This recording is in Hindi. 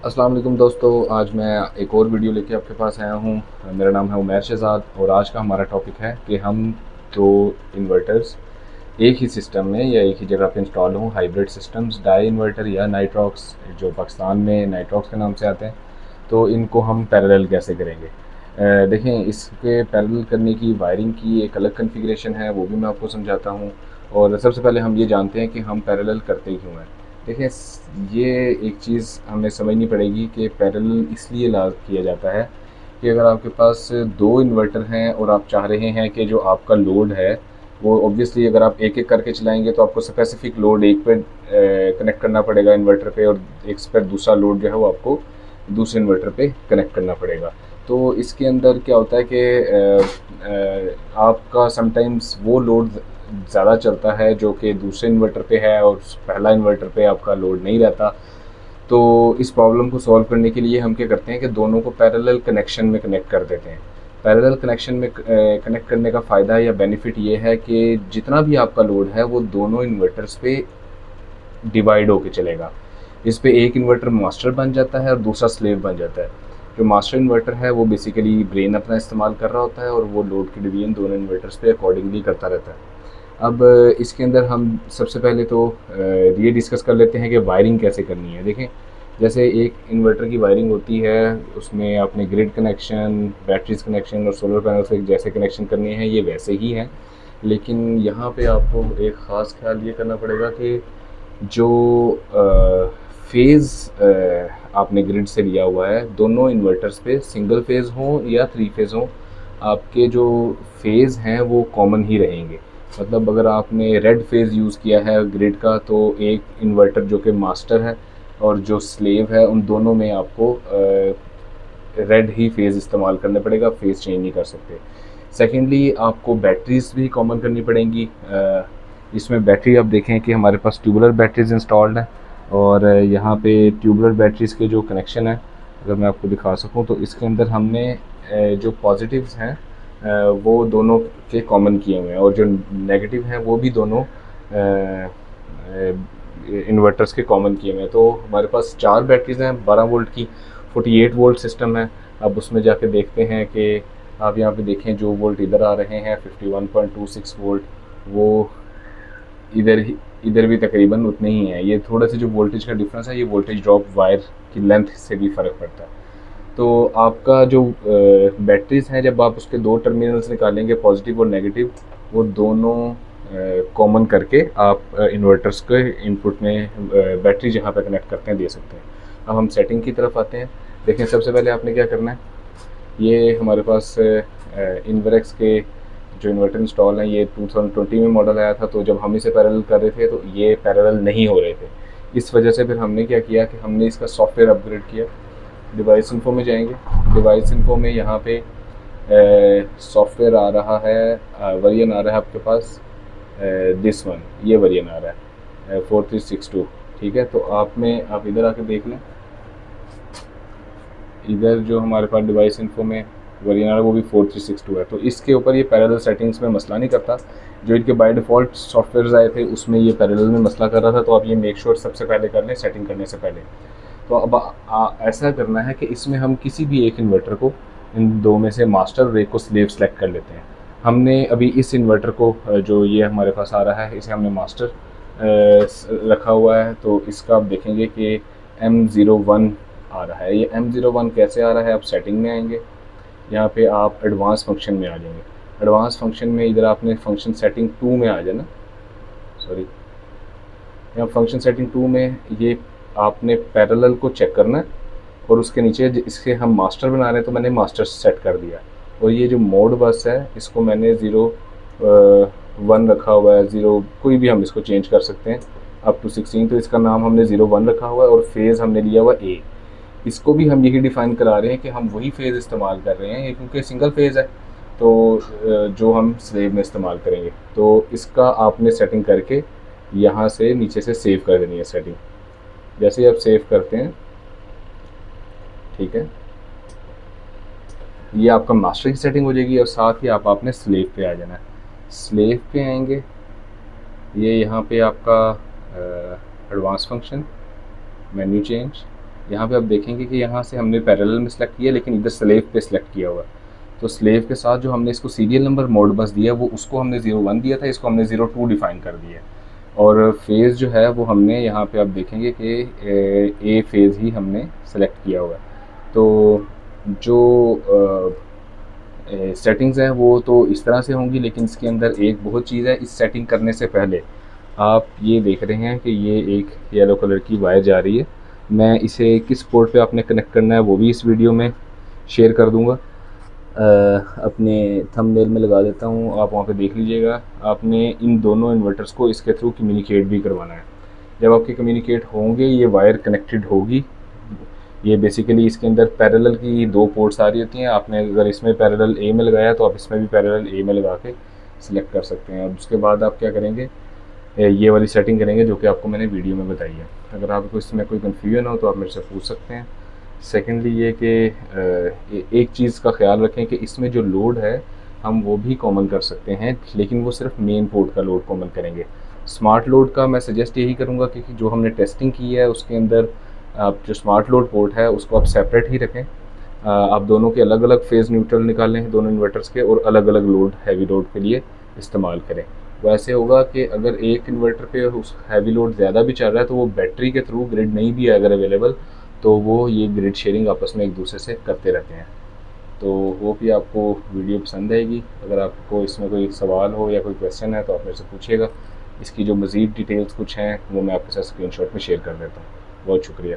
अस्सलाम वालेकुम दोस्तों, आज मैं एक और वीडियो लेके आपके पास आया हूँ। मेरा नाम है उमैर शहज़ाद और आज का हमारा टॉपिक है कि हम दो इन्वर्टर्स एक ही सिस्टम में या एक ही जगह पे इंस्टॉल हों, हाइब्रिड सिस्टम्स, डाई इन्वर्टर या नाइट्रॉक्स, जो पाकिस्तान में नाइट्रॉक्स के नाम से आते हैं, तो इनको हम पैरेलल कैसे करेंगे। देखें, इसके पैरेलल करने की वायरिंग की एक अलग कन्फिग्रेशन है, वो भी मैं आपको समझाता हूँ। और सबसे पहले हम ये जानते हैं कि हम पैरेलल करते क्यों हैं। देखिए, ये एक चीज़ हमें समझनी पड़ेगी कि पैरेलल इसलिए किया जाता है कि अगर आपके पास दो इन्वर्टर हैं और आप चाह रहे हैं कि जो आपका लोड है वो ऑब्वियसली अगर आप एक एक करके चलाएंगे तो आपको स्पेसिफिक लोड एक पे कनेक्ट करना पड़ेगा इन्वर्टर पे, और एक पर दूसरा लोड जो है वो आपको दूसरे इन्वर्टर पे कनेक्ट करना पड़ेगा। तो इसके अंदर क्या होता है कि आपका समटाइम्स वो लोड ज़्यादा चलता है जो कि दूसरे इन्वर्टर पे है और पहला इन्वर्टर पे आपका लोड नहीं रहता। तो इस प्रॉब्लम को सॉल्व करने के लिए हम क्या करते हैं कि दोनों को पैरेलल कनेक्शन में कनेक्ट कर देते हैं। पैरेलल कनेक्शन में कनेक्ट करने का फ़ायदा या बेनिफिट ये है कि जितना भी आपका लोड है वो दोनों इन्वर्टर्स पे डिवाइड होके चलेगा। इस पे एक इन्वर्टर मास्टर बन जाता है और दूसरा स्लेव बन जाता है। जो मास्टर इन्वर्टर है वो बेसिकली ब्रेन अपना इस्तेमाल कर रहा होता है और वो लोड की डिवीजन दोनों इन्वर्टर्स पे अकॉर्डिंगली करता रहता है। अब इसके अंदर हम सबसे पहले तो ये डिस्कस कर लेते हैं कि वायरिंग कैसे करनी है। देखें, जैसे एक इन्वर्टर की वायरिंग होती है, उसमें आपने ग्रिड कनेक्शन, बैटरीज कनेक्शन और सोलर पैनल से जैसे कनेक्शन करने हैं ये वैसे ही हैं। लेकिन यहाँ पे आपको एक ख़ास ख्याल ये करना पड़ेगा कि जो फेज़ आपने ग्रिड से लिया हुआ है, दोनों इन्वर्टर्स पे सिंगल फेज़ हों या थ्री फेज़ हों, आपके जो फेज़ हैं वो कॉमन ही रहेंगे। मतलब अगर आपने रेड फेज़ यूज़ किया है ग्रिड का तो एक इन्वर्टर जो कि मास्टर है और जो स्लेव है उन दोनों में आपको रेड ही फेज़ इस्तेमाल करना पड़ेगा, फेज़ चेंज नहीं कर सकते। सेकेंडली आपको बैटरीज भी कॉमन करनी पड़ेंगी। इसमें बैटरी आप देखें कि हमारे पास ट्यूबुलर बैटरीज इंस्टॉल्ड है और यहाँ पे ट्यूबुलर बैटरीज के जो कनेक्शन है, अगर मैं आपको दिखा सकूँ तो इसके अंदर हमने जो पॉजिटिव्स हैं वो दोनों के कॉमन किए हुए हैं और जो नेगेटिव हैं वो भी दोनों इन्वर्टर्स के कॉमन किए हुए हैं। तो हमारे पास चार बैटरीज हैं 12 वोल्ट की, 48 वोल्ट सिस्टम है। अब उसमें जाके देखते हैं कि आप यहाँ पे देखें जो वोल्ट इधर आ रहे हैं 51.26 वोल्ट, वो इधर भी तकरीबन उतने ही हैं। ये थोड़ा सा जो वोल्टेज का डिफरेंस है, ये वोल्टेज ड्रॉप वायर की लेंथ से भी फ़र्क पड़ता है। तो आपका जो बैटरीज हैं, जब आप उसके दो टर्मिनल्स निकालेंगे पॉजिटिव और नेगेटिव, वो दोनों कॉमन करके आप इन्वर्टर्स के इनपुट में बैटरी जहाँ पे कनेक्ट करते हैं दे सकते हैं। अब हम सेटिंग की तरफ आते हैं। देखें, सबसे पहले आपने क्या करना है, ये हमारे पास इन्वरेक्स के जो इन्वर्टर इंस्टॉल हैं ये 2020 में मॉडल आया था। तो जब हम इसे पैरेलल कर रहे थे तो ये पैरेलल नहीं हो रहे थे। इस वजह से फिर हमने क्या किया कि हमने इसका सॉफ्टवेयर अपग्रेड किया। डिवाइस इन्फो में जाएंगे, डिवाइस इन्फो में यहाँ पे सॉफ्टवेयर आ रहा है, वेरिएंट आ रहा है आपके पास दिस वन, ये वेरिएंट आ रहा है 4362। ठीक है, तो आप इधर आके देख लें, इधर जो हमारे पास डिवाइस इन्फो में वेरिएंट आ रहा है वो भी 4362 है। तो इसके ऊपर ये पैरेलल सेटिंग्स में मसला नहीं करता। जो इनके बाय डिफ़ॉल्ट सॉफ्टवेयर आए थे उसमें ये पैरेलल में मसला कर रहा था। तो आप ये मेक श्योर सबसे पहले कर लें सेटिंग करने से पहले। तो अब ऐसा करना है कि इसमें हम किसी भी एक इन्वर्टर को, इन दो में से मास्टर और एक को स्लेव सेलेक्ट कर लेते हैं। हमने अभी इस इन्वर्टर को जो ये हमारे पास आ रहा है इसे हमने मास्टर रखा हुआ है। तो इसका आप देखेंगे कि M01 आ रहा है। ये M01 कैसे आ रहा है, आप सेटिंग में आएंगे, यहाँ पे आप एडवांस फंक्शन में आ जाएंगे। एडवांस फंक्शन में इधर आपने फंक्शन सेटिंग 2 में आ जाना, सॉरी, यहाँ फंक्शन सेटिंग 2 में ये आपने पैरेलल को चेक करना है और उसके नीचे इसके हम मास्टर बना रहे हैं तो मैंने मास्टर सेट कर दिया। और ये जो मोड बस है इसको मैंने 01 रखा हुआ है, 0 कोई भी हम इसको चेंज कर सकते हैं अप टू 16। तो इसका नाम हमने 01 रखा हुआ है और फेज़ हमने लिया हुआ A। इसको भी हम यही डिफ़ाइन करा रहे हैं कि हम वही फेज़ इस्तेमाल कर रहे हैं, क्योंकि सिंगल फेज़ है तो जो हम स्लेव में इस्तेमाल करेंगे। तो इसका आपने सेटिंग करके यहाँ से नीचे से सेव कर देनी है सेटिंग। जैसे ही आप सेव करते हैं, ठीक है, ये आपका मास्टर की सेटिंग हो जाएगी और साथ ही आपने स्लेव पे आ जाना है। स्लेव पे आएंगे, ये यहाँ पे आपका एडवांस फंक्शन, मेन्यू चेंज, यहाँ पे आप देखेंगे कि यहाँ से हमने पैरेलल में सेलेक्ट किया, लेकिन इधर स्लेव पे सिलेक्ट किया हुआ। तो स्लेव के साथ जो हमने इसको सीरियल नंबर मोड बस दिया, वो उसको हमने 01 दिया था, इसको हमने 02 डिफ़ाइन कर दिया। और फेज़ जो है वो हमने यहाँ पे आप देखेंगे कि ए फेज़ ही हमने सेलेक्ट किया हुआ है। तो जो सेटिंग्स हैं वो तो इस तरह से होंगी, लेकिन इसके अंदर एक बहुत चीज़ है। इस सेटिंग करने से पहले आप ये देख रहे हैं कि ये एक येलो कलर की वायर जा रही है। मैं इसे किस पोर्ट पे आपने कनेक्ट करना है वो भी इस वीडियो में शेयर कर दूंगा। अपने थंबनेल में लगा देता हूँ, आप वहाँ पे देख लीजिएगा। आपने इन दोनों इन्वर्टर्स को इसके थ्रू कम्युनिकेट भी करवाना है। जब आपके कम्युनिकेट होंगे, ये वायर कनेक्टेड होगी। ये बेसिकली इसके अंदर पैरेलल की 2 पोर्ट्स आ रही होती हैं। आपने अगर इसमें पैरेलल ए में लगाया तो आप इसमें भी पैरेलल ए में लगा के सिलेक्ट कर सकते हैं। अब उसके बाद आप क्या करेंगे, ये वाली सेटिंग करेंगे जो कि आपको मैंने वीडियो में बताई है। अगर आपको इसमें कोई कन्फ्यूजन हो तो आप मेरे से पूछ सकते हैं। सेकेंडली ये कि एक चीज़ का ख्याल रखें कि इसमें जो लोड है हम वो भी कॉमन कर सकते हैं, लेकिन वो सिर्फ मेन पोर्ट का लोड कॉमन करेंगे। स्मार्ट लोड का मैं सजेस्ट यही करूँगा कि जो हमने टेस्टिंग की है उसके अंदर आप जो स्मार्ट लोड पोर्ट है उसको आप सेपरेट ही रखें। आप दोनों के अलग अलग फेज़ न्यूट्रल निकालें दोनों इन्वर्टर्स के, और अलग अलग लोड हैवी लोड के लिए इस्तेमाल करें। वो ऐसे होगा कि अगर एक इन्वर्टर पे उस हैवी लोड ज़्यादा भी चल रहा है तो वो बैटरी के थ्रू ग्रिड नहीं भी है अगर अवेलेबल, तो वो ये ग्रिड शेयरिंग आपस में एक दूसरे से करते रहते हैं। तो वो भी आपको वीडियो पसंद आएगी। अगर आपको इसमें कोई सवाल हो या कोई क्वेश्चन है तो आप मेरे से पूछिएगा। इसकी जो मज़ीद डिटेल्स कुछ हैं वो मैं आपके साथ स्क्रीनशॉट में शेयर कर देता हूँ। बहुत शुक्रिया।